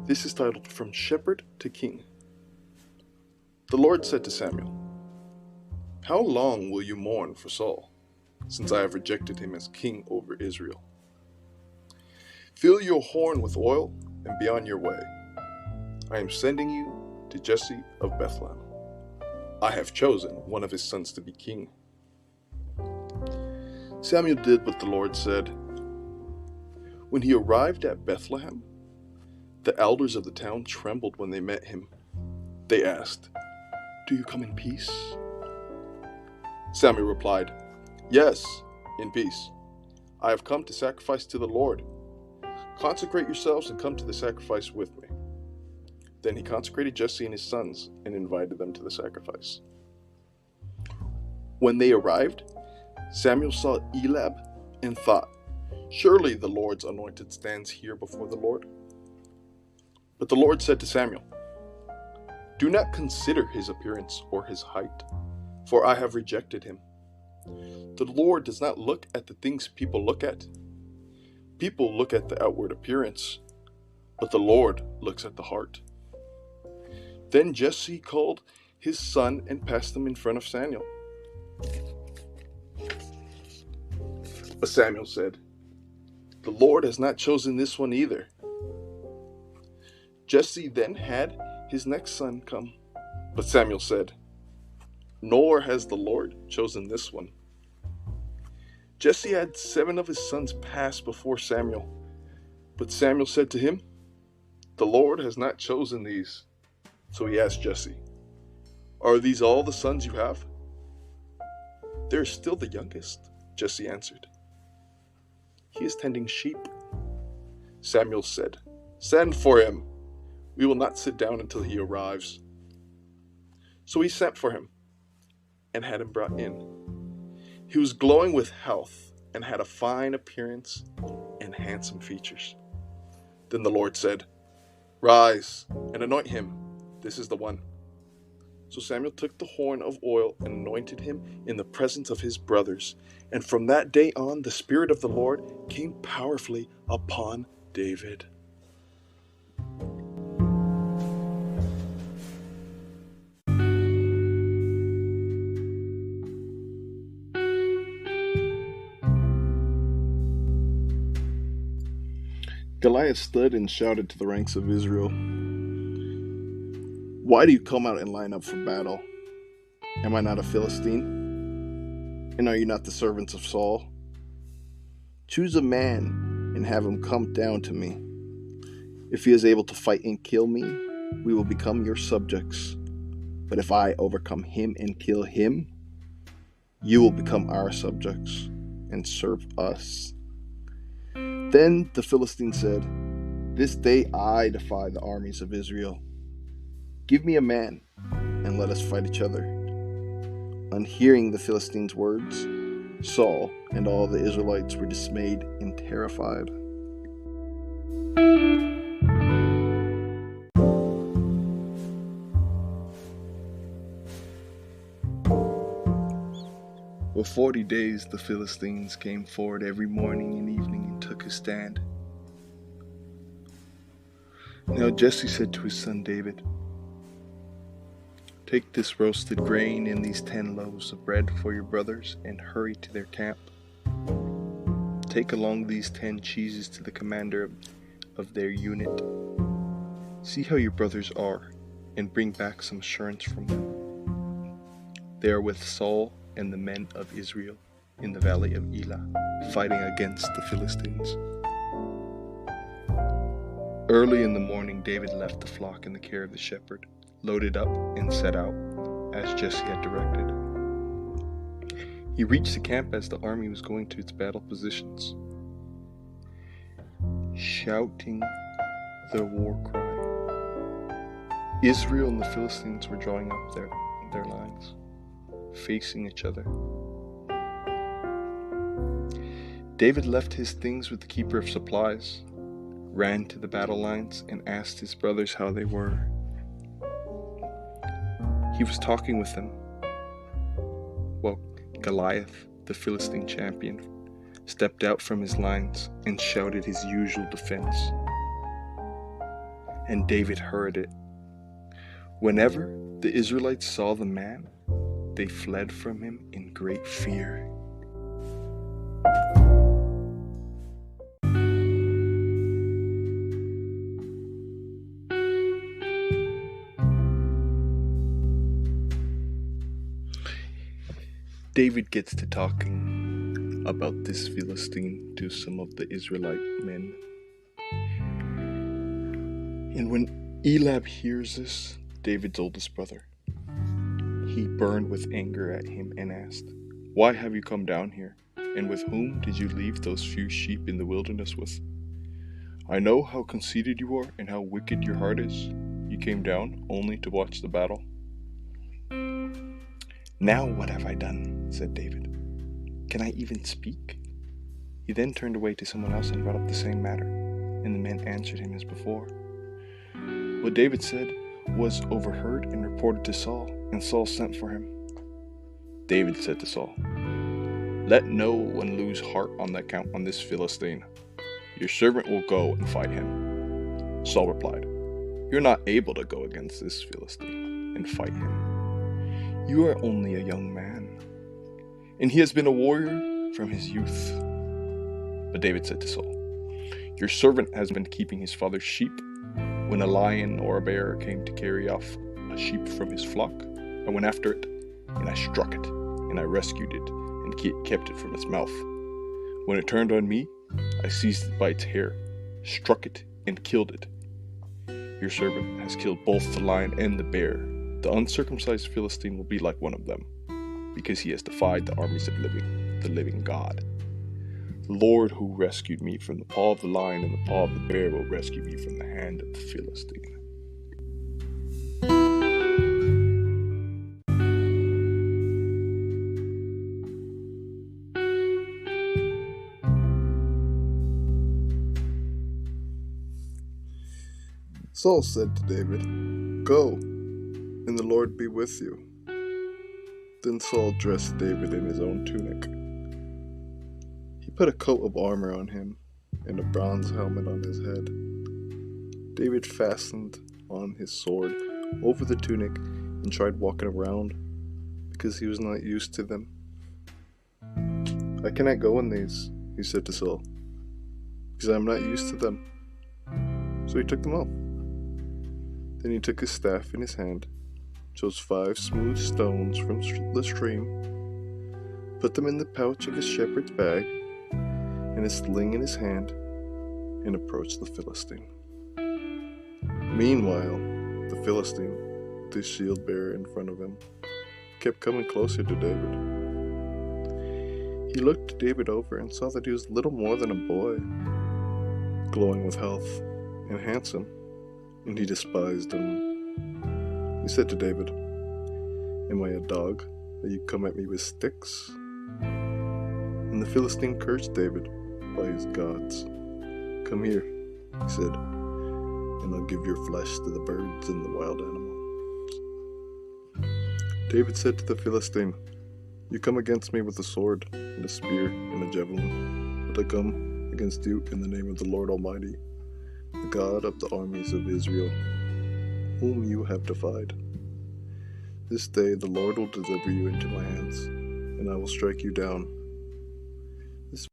This is titled From Shepherd to King. The Lord said to Samuel, "How long will you mourn for Saul, since I have rejected him as king over Israel? Fill your horn with oil and be on your way. I am sending you to Jesse of Bethlehem. I have chosen one of his sons to be king." Samuel did what the Lord said. When he arrived at Bethlehem, the elders of the town trembled when they met him. They asked, "Do you come in peace?" Samuel replied, "Yes, in peace. I have come to sacrifice to the Lord. Consecrate yourselves and come to the sacrifice with me." Then he consecrated Jesse and his sons and invited them to the sacrifice. When they arrived, Samuel saw Eliab and thought, "Surely the Lord's anointed stands here before the Lord." But the Lord said to Samuel, "Do not consider his appearance or his height, for I have rejected him. The Lord does not look at the things people look at. People look at the outward appearance, but the Lord looks at the heart." Then Jesse called his son and passed him in front of Samuel. But Samuel said, "The Lord has not chosen this one either." Jesse then had his next son come, but Samuel said, "Nor has the Lord chosen this one." Jesse had 7 of his sons pass before Samuel, but Samuel said to him, "The Lord has not chosen these." So he asked Jesse, "Are these all the sons you have?" "There is still the youngest," Jesse answered. "He is tending sheep." Samuel said, "Send for him. We will not sit down until he arrives." So he sent for him and had him brought in. He was glowing with health and had a fine appearance and handsome features. Then the Lord said, "Rise and anoint him. This is the one." So Samuel took the horn of oil and anointed him in the presence of his brothers. And from that day on, the Spirit of the Lord came powerfully upon David. Goliath stood and shouted to the ranks of Israel, "Why do you come out and line up for battle? Am I not a Philistine? And are you not the servants of Saul? Choose a man and have him come down to me. If he is able to fight and kill me, we will become your subjects. But if I overcome him and kill him, you will become our subjects and serve us." Then the Philistine said, "This day I defy the armies of Israel. Give me a man, and let us fight each other." On hearing the Philistines' words, Saul and all the Israelites were dismayed and terrified. For 40 days the Philistines came forward every morning and evening and took his stand. Now Jesse said to his son David, "Take this roasted grain and these 10 loaves of bread for your brothers and hurry to their camp. Take along these 10 cheeses to the commander of their unit. See how your brothers are and bring back some assurance from them. They are with Saul and the men of Israel in the valley of Elah, fighting against the Philistines." Early in the morning, David left the flock in the care of the shepherd, loaded up, and set out, as Jesse had directed. He reached the camp as the army was going to its battle positions, shouting the war cry. Israel and the Philistines were drawing up their lines, facing each other. David left his things with the keeper of supplies, ran to the battle lines, and asked his brothers how they were. He was talking with them. Well, Goliath, the Philistine champion, stepped out from his lines and shouted his usual defense. and David heard it. Whenever the Israelites saw the man, they fled from him in great fear. David gets to talking about this Philistine to some of the Israelite men. And when Eliab hears this, David's oldest brother, he burned with anger at him and asked, "Why have you come down here? And with whom did you leave those few sheep in the wilderness with? I know how conceited you are and how wicked your heart is. You came down only to watch the battle." "Now what have I done?" said David. "Can I even speak?" He then turned away to someone else and brought up the same matter, and the men answered him as before. What David said was overheard and reported to Saul, and Saul sent for him. David said to Saul, "Let no one lose heart on that count on this Philistine. Your servant will go and fight him." Saul replied, "You're not able to go against this Philistine and fight him. You are only a young man, and he has been a warrior from his youth." But David said to Saul, "Your servant has been keeping his father's sheep. When a lion or a bear came to carry off a sheep from his flock, I went after it, and I struck it, and I rescued it, and kept it from its mouth. When it turned on me, I seized it by its hair, struck it, and killed it. Your servant has killed both the lion and the bear. The uncircumcised Philistine will be like one of them, because he has defied the armies of the living God. The Lord who rescued me from the paw of the lion and the paw of the bear will rescue me from the hand of the Philistine." Saul said to David, "Go, and the Lord be with you." Then Saul dressed David in his own tunic. He put a coat of armor on him and a bronze helmet on his head. David fastened on his sword over the tunic and tried walking around because he was not used to them. "I cannot go in these," he said to Saul, "because I am not used to them." So he took them off. Then he took his staff in his hand, chose 5 smooth stones from the stream, put them in the pouch of his shepherd's bag and a sling in his hand, and approached the Philistine. Meanwhile, the Philistine, with his shield bearer in front of him, kept coming closer to David. He looked David over and saw that he was little more than a boy, glowing with health and handsome, and he despised him. He said to David, "Am I a dog that you come at me with sticks?" And the Philistine cursed David by his gods. "Come here," he said, "and I'll give your flesh to the birds and the wild animals." David said to the Philistine, "You come against me with a sword and a spear and a javelin, but I come against you in the name of the Lord Almighty, the God of the armies of Israel, whom you have defied. This day the Lord will deliver you into my hands, and I will strike you down." This